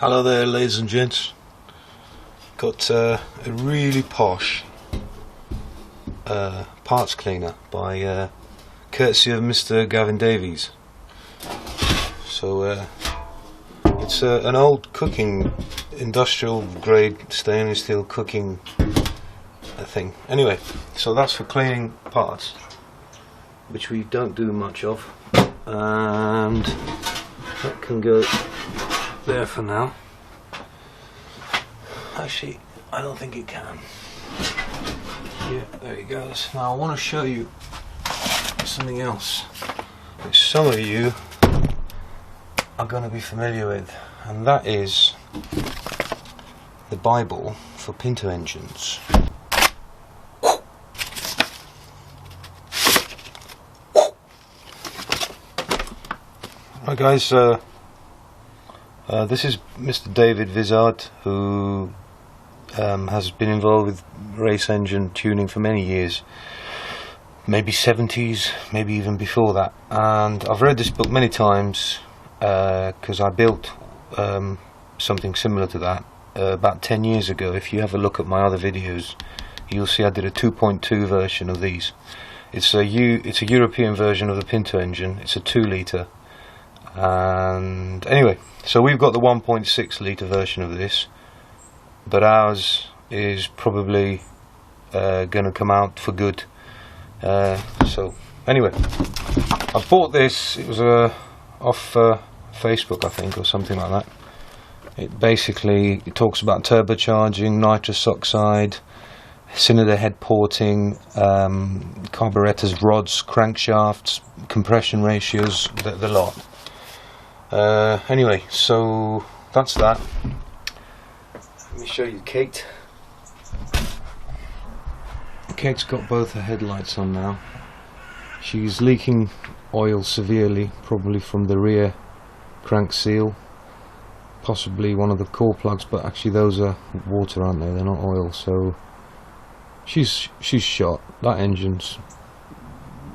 Hello there, ladies and gents. Got a really posh parts cleaner by courtesy of Mr. Gavin Davies. So it's an old cooking, industrial grade stainless steel cooking thing. Anyway, so that's for cleaning parts, which we don't do much of, and that can go there for now. Actually, I don't think it can. Yeah, there it goes. Now I want to show you something else which some of you are going to be familiar with, and that is the Bible for Pinto engines. Right guys, this is Mr. David Vizard, who has been involved with race engine tuning for many years, maybe 70s, maybe even before that. And I've read this book many times because I built something similar to that about 10 years ago. If you have a look at my other videos, you'll see I did a 2.2 version of these. It's a European version of the Pinto engine. It's a 2 litre. And anyway, so we've got the 1.6 litre version of this, but ours is probably going to come out for good. So anyway, I bought this. It was off Facebook, I think, or something like that. It talks about turbocharging, nitrous oxide, cylinder head porting, carburettors, rods, crankshafts, compression ratios, the lot. Anyway, so that's that. Let me show you Kate. Kate's got both her headlights on now. She's leaking oil severely, probably from the rear crank seal, possibly one of the core plugs, but actually those are water, aren't they? They're not oil. So she's shot. That engine's,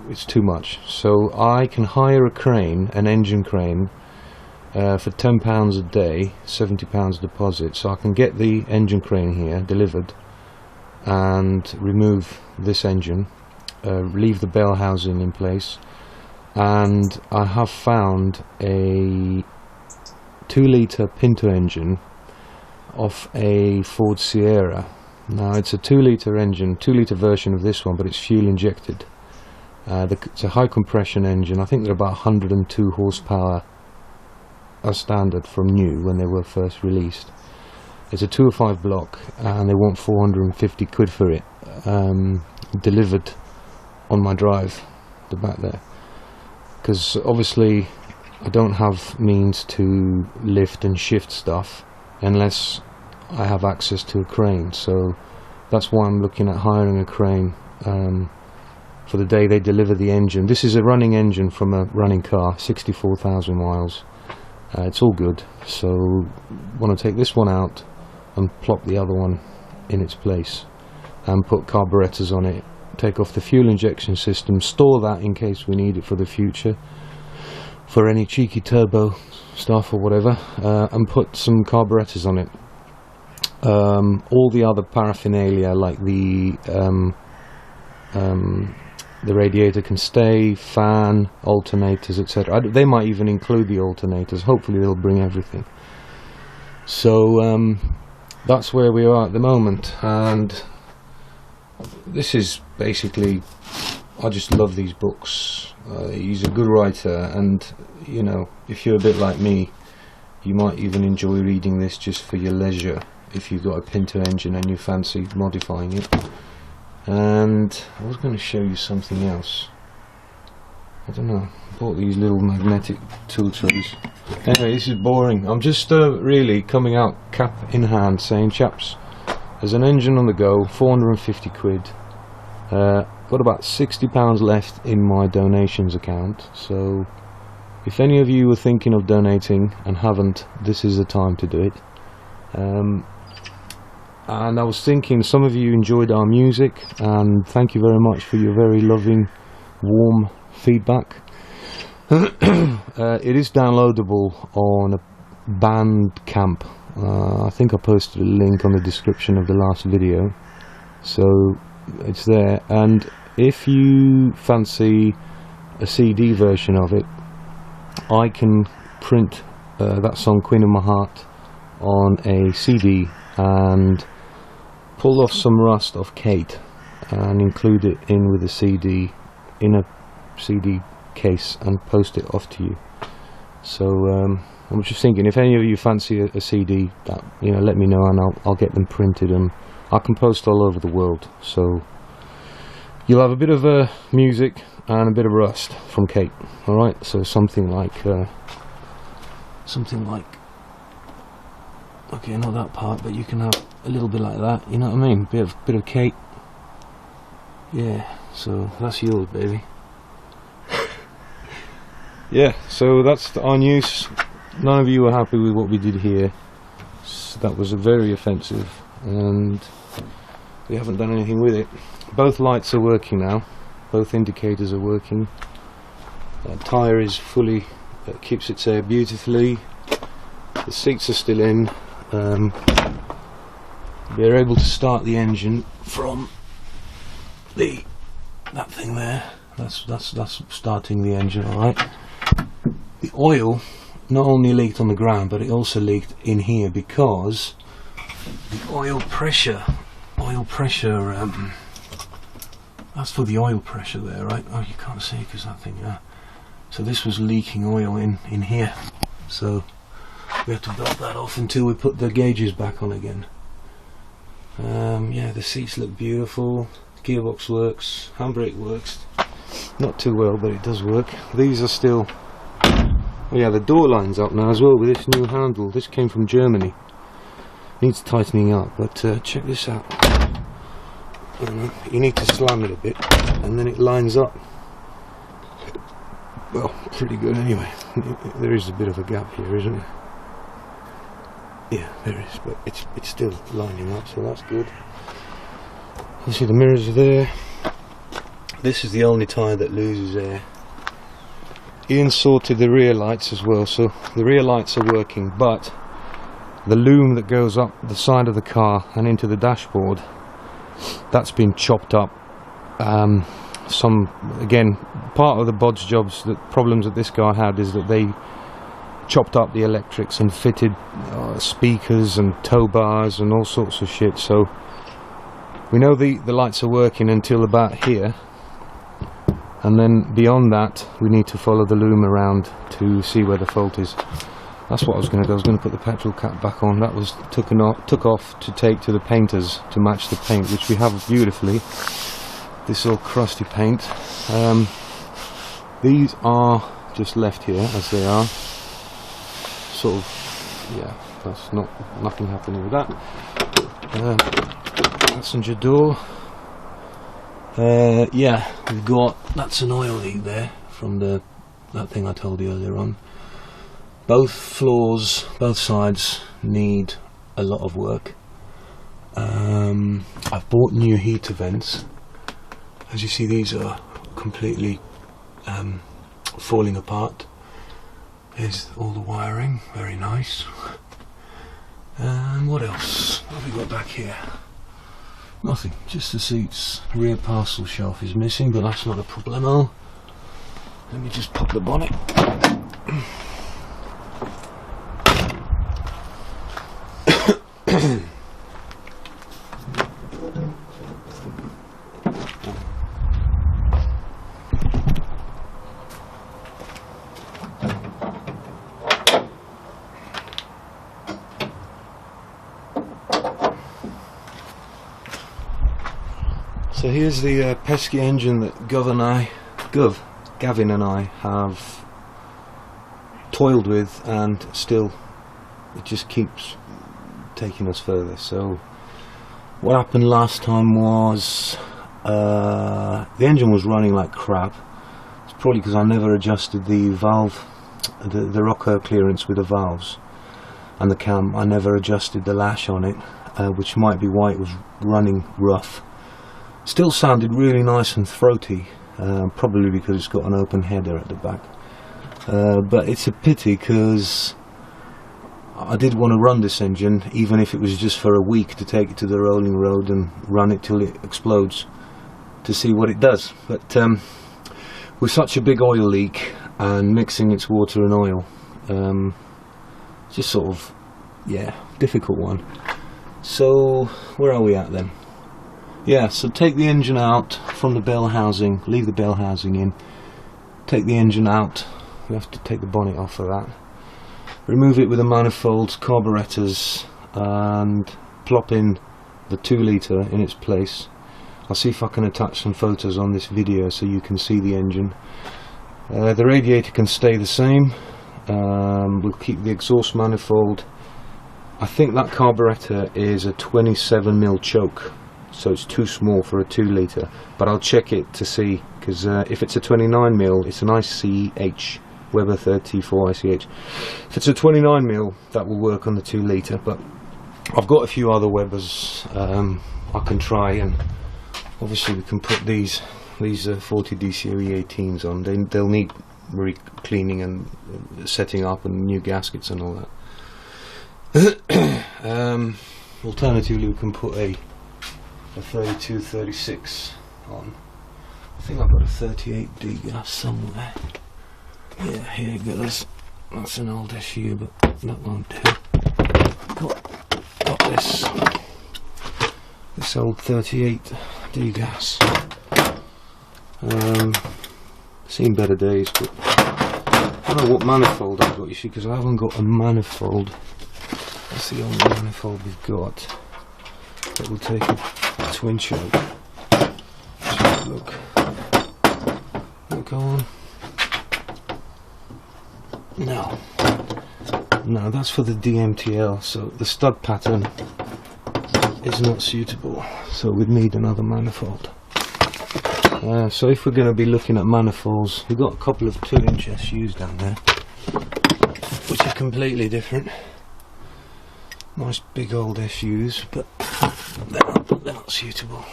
it's too much. So I can hire a crane, an engine crane, for £10 a day, £70 deposit, so I can get the engine crane here delivered and remove this engine, leave the bell housing in place, and I have found a 2 litre Pinto engine off a Ford Sierra. Now it's a 2 litre engine, 2 litre version of this one, but it's fuel injected. It's a high compression engine. I think they're about 102 horsepower as standard from new when they were first released. It's a 205 block, and they want 450 quid for it, delivered on my drive, the back there, because obviously I don't have means to lift and shift stuff unless I have access to a crane. So that's why I'm looking at hiring a crane for the day they deliver the engine. This is a running engine from a running car, 64,000 miles. It's all good, so want to take this one out and plop the other one in its place and put carburettors on it, take off the fuel injection system, store that in case we need it for the future for any cheeky turbo stuff or whatever, and put some carburettors on it. All the other paraphernalia, like the radiator can stay, fan, alternators, etc. They might even include the alternators. Hopefully they'll bring everything. So that's where we are at the moment, and this is basically, I just love these books. He's a good writer, and you know, if you're a bit like me, you might even enjoy reading this just for your leisure if you've got a Pinto engine and you fancy modifying it. And I was going to show you something else. I don't know, I bought these little magnetic tool trays. Anyway, this is boring. I'm just really coming out cap in hand saying, chaps, there's an engine on the go, 450 quid. Got about £60 left in my donations account, so if any of you were thinking of donating and haven't, this is the time to do it. And I was thinking, some of you enjoyed our music, and thank you very much for your very loving, warm feedback. It is downloadable on Bandcamp. I think I posted a link on the description of the last video, so it's there. And if you fancy a CD version of it, I can print that song Queen of My Heart on a CD and pull off some rust off Kate and include it in with the CD in a CD case and post it off to you. So I'm just thinking, if any of you fancy a CD, that, you know, let me know and I'll get them printed, and I can post all over the world. So you'll have a bit of music and a bit of rust from Kate. All right, so something like okay, not that part, but you can have a little bit like that. You know what I mean? Bit of Kate. Yeah. So that's yours, baby. Yeah. So that's our news. None of you were happy with what we did here. So that was very offensive, and we haven't done anything with it. Both lights are working now. Both indicators are working. Tyre is fully, keeps its air beautifully. The seats are still in. We're able to start the engine from that thing there. That's starting the engine. All right. The oil not only leaked on the ground, but it also leaked in here because the oil pressure. That's for the oil pressure there, right? Oh, you can't see because that thing. So this was leaking oil in here. So we have to belt that off until we put the gauges back on again. Yeah, the seats look beautiful. Gearbox works. Handbrake works. Not too well, but it does work. These are still. Oh yeah, the door line's up now as well with this new handle. This came from Germany. Needs tightening up, but check this out. You need to slam it a bit, and then it lines up. Well, pretty good anyway. There is a bit of a gap here, isn't there? Yeah, there is, but it's still lining up, so that's good. You see the mirrors are there. This is the only tyre that loses air. Ian sorted the rear lights as well, so the rear lights are working, but the loom that goes up the side of the car and into the dashboard, that's been chopped up. Again, part of the bodge jobs, the problems that this guy had is that they chopped up the electrics and fitted speakers and tow bars and all sorts of shit. So we know the lights are working until about here, and then beyond that we need to follow the loom around to see where the fault is. That's what I was going to do. I was going to put the petrol cap back on. That was took off to take to the painters to match the paint, which we have beautifully. This all crusty paint. These are just left here as they are. Sort of, yeah. That's nothing happening with that. Passenger door. Yeah, we've got. That's an oil leak there from that thing I told you earlier on. Both floors, both sides need a lot of work. I've bought new heater vents. As you see, these are completely falling apart. There's all the wiring, very nice. And what else? What have we got back here? Nothing, just the seats. Rear parcel shelf is missing, but that's not a problemo. Let me just pop the bonnet. So here's the pesky engine that Gavin and I have toiled with, and still it just keeps taking us further. So what happened last time was the engine was running like crap. It's probably because I never adjusted the valve, the rocker clearance with the valves and the cam. I never adjusted the lash on it, which might be why it was running rough. Still sounded really nice and throaty, probably because it's got an open header at the back. But it's a pity because I did want to run this engine, even if it was just for a week, to take it to the rolling road and run it till it explodes to see what it does. But with such a big oil leak and mixing its water and oil, just sort of, yeah, difficult one. So where are we at then? Yeah, so take the engine out from the bell housing, leave the bell housing in, take the engine out. We have to take the bonnet off for that. Remove it with the manifolds, carburettors, and plop in the 2 litre in its place. I'll see if I can attach some photos on this video so you can see the engine. The radiator can stay the same. We'll keep the exhaust manifold. I think that carburetor is a 27mm choke, so it's too small for a 2 litre, but I'll check it to see, because if it's a 29mm, it's an ICH, Weber 34 ICH. If it's a 29mm, that will work on the 2 litre, but I've got a few other Webers I can try, and obviously we can put these 40 DCOE 18s on. They'll need re-cleaning and setting up and new gaskets and all that. Alternatively, we can put a 32-36 on. I think I've got a 38D gas somewhere. Yeah, here it goes. That's an old SU, but that won't do. Got this old 38D gas. Seen better days, but I don't know what manifold I've got, you see, because I haven't got a manifold. That's the only manifold we've got. But we'll take a twin choke. Look on. No, that's for the DMTL, so the stud pattern is not suitable, so we'd need another manifold. So if we're going to be looking at manifolds, we've got a couple of 2-inch SUs down there, which are completely different. Nice big old SUs, but they're not suitable.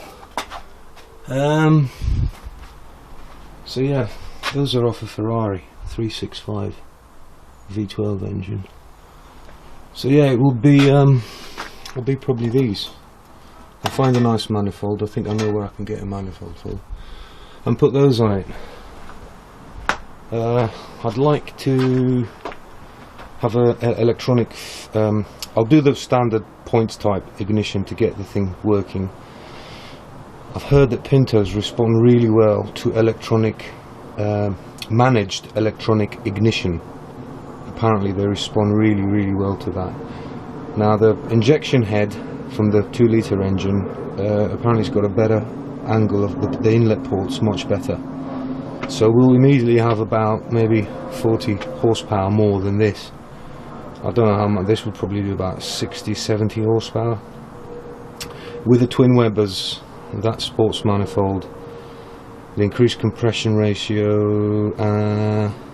So yeah, those are off a Ferrari 365 V12 engine. So yeah, it will be probably these. I'll find a nice manifold. I think I know where I can get a manifold for, and put those on it. I'd like to have a electronic. I'll do the standard points type ignition to get the thing working. I've heard that Pintos respond really well to electronic, managed electronic ignition. Apparently they respond really well to that. Now the injection head from the 2 litre engine apparently has got a better angle of the inlet ports, much better. So we'll immediately have about maybe 40 horsepower more than this. I don't know how much. This would probably do about 60-70 horsepower. With the twin Webers, that sports manifold, the increased compression ratio,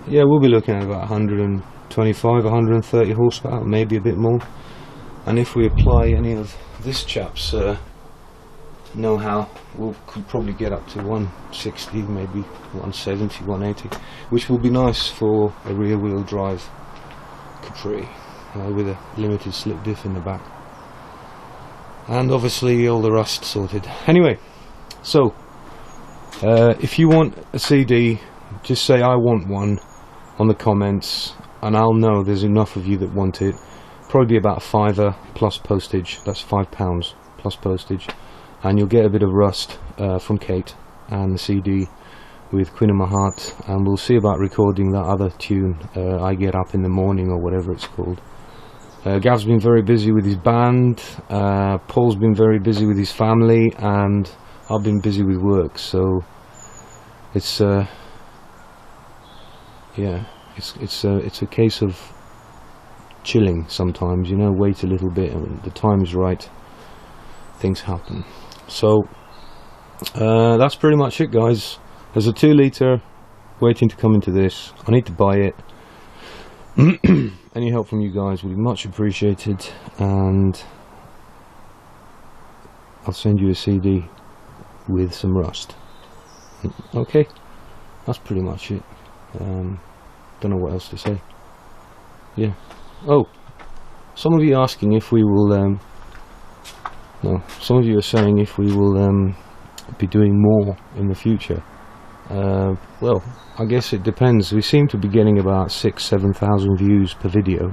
yeah, we'll be looking at about 125-130 horsepower, maybe a bit more. And if we apply any of this chap's know-how, we could probably get up to 160, maybe 170, 180, which will be nice for a rear-wheel drive Capri with a limited slip diff in the back, and obviously all the rust sorted. Anyway, so if you want a CD, just say I want one on the comments, and I'll know there's enough of you that want it. Probably be about £5 plus postage. That's £5 plus postage, and you'll get a bit of rust from Kate and the CD with Queen of My Heart, and we'll see about recording that other tune, I Get Up in the Morning, or whatever it's called. Gav's been very busy with his band, Paul's been very busy with his family, and I've been busy with work, so it's yeah, it's a case of chilling sometimes, you know, wait a little bit, and when the time's right, things happen. So that's pretty much it, guys. There's a 2 litre waiting to come into this. I need to buy it. Any help from you guys would be much appreciated, and I'll send you a CD with some rust. Okay, that's pretty much it. Don't know what else to say. Yeah. Oh, some of you are asking if we will no, some of you are saying if we will be doing more in the future. Well, I guess it depends. We seem to be getting about 6,000–7,000 views per video.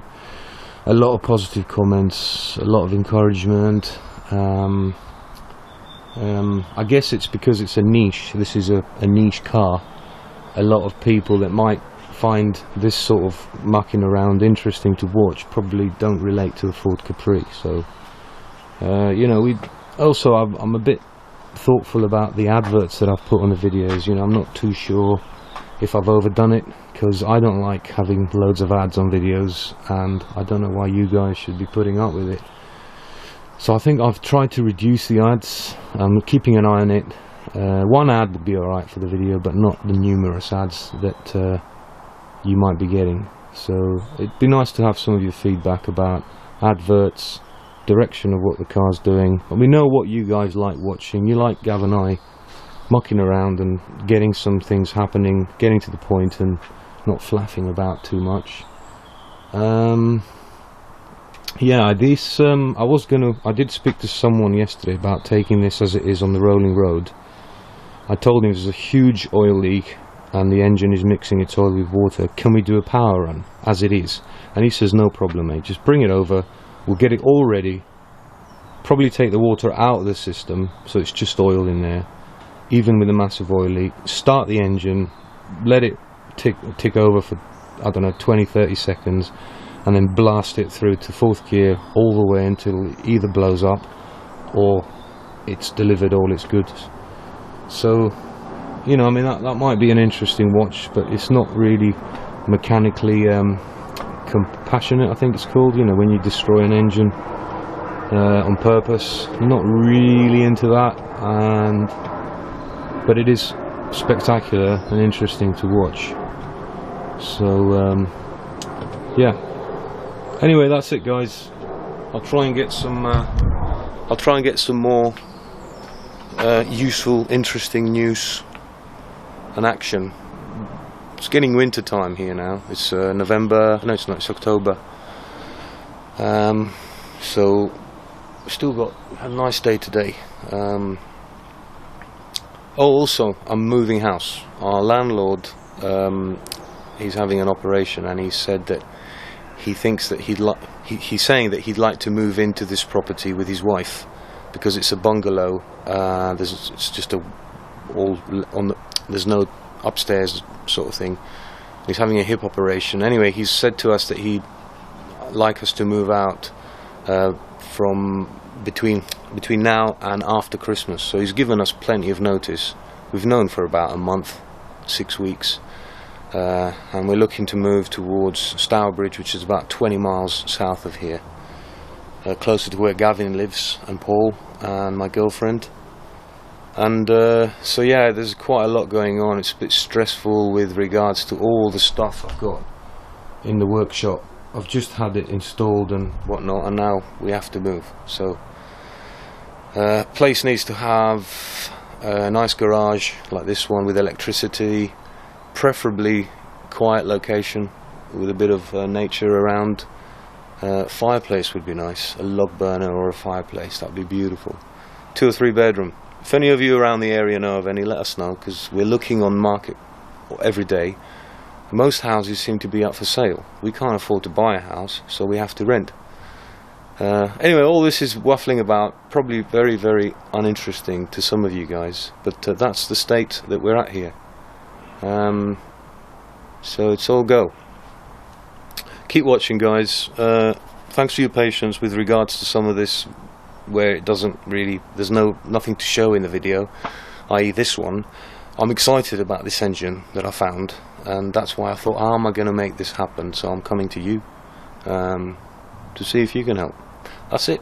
A lot of positive comments, a lot of encouragement. I guess it's because it's a niche. This is a niche car. A lot of people that might find this sort of mucking around interesting to watch probably don't relate to the Ford Capri. So you know, I'm a bit thoughtful about the adverts that I've put on the videos. You know, I'm not too sure if I've overdone it, because I don't like having loads of ads on videos, and I don't know why you guys should be putting up with it. So I think I've tried to reduce the ads. I'm keeping an eye on it. One ad would be alright for the video, but not the numerous ads that you might be getting. So it'd be nice to have some of your feedback about adverts, direction of what the car's doing. And we know what you guys like watching. You like Gav and I mucking around and getting some things happening, getting to the point and not flapping about too much. Yeah, this I did speak to someone yesterday about taking this as it is on the rolling road. I told him there's a huge oil leak and the engine is mixing its oil with water. Can we do a power run as it is? And he says, no problem, mate, just bring it over, we'll get it all ready, probably take the water out of the system so it's just oil in there, even with a massive oil leak, start the engine, let it tick over for, I don't know, 20–30 seconds, and then blast it through to 4th gear all the way until it either blows up or it's delivered all its goods. So, you know, I mean, that might be an interesting watch, but it's not really mechanically compassionate, I think it's called. You know, when you destroy an engine on purpose. I'm not really into that, but it is spectacular and interesting to watch. So yeah. Anyway, that's it, guys. I'll try and get some more useful, interesting news and action. It's getting winter time here now. It's November. No, it's not. It's October. So we've still got a nice day today. Oh, also, I'm moving house. Our landlord, he's having an operation, and he said that he thinks that he's saying that he'd like to move into this property with his wife, because it's a bungalow. It's just there's no upstairs sort of thing. He's having a hip operation. Anyway, he's said to us that he'd like us to move out from between now and after Christmas. So he's given us plenty of notice. We've known for about a month, 6 weeks. And we're looking to move towards Stourbridge, which is about 20 miles south of here, closer to where Gavin lives, and Paul and my girlfriend. And so yeah, there's quite a lot going on. It's a bit stressful with regards to all the stuff I've got in the workshop. I've just had it installed and whatnot, and now we have to move. So place needs to have a nice garage like this one with electricity, preferably quiet location with a bit of nature around. Fireplace would be nice, a log burner or a fireplace, that'd be beautiful. 2 or 3 bedroom. If any of you around the area know of any, let us know, because we're looking on market every day. Most houses seem to be up for sale. We can't afford to buy a house, so we have to rent. Anyway, all this is waffling about, probably very, very uninteresting to some of you guys, but that's the state that we're at here. So it's all go. Keep watching, guys. Thanks for your patience with regards to some of this where it doesn't really, there's nothing to show in the video, i.e. this one. I'm excited about this engine that I found, and that's why I thought, how am I going to make this happen? So I'm coming to you to see if you can help. That's it.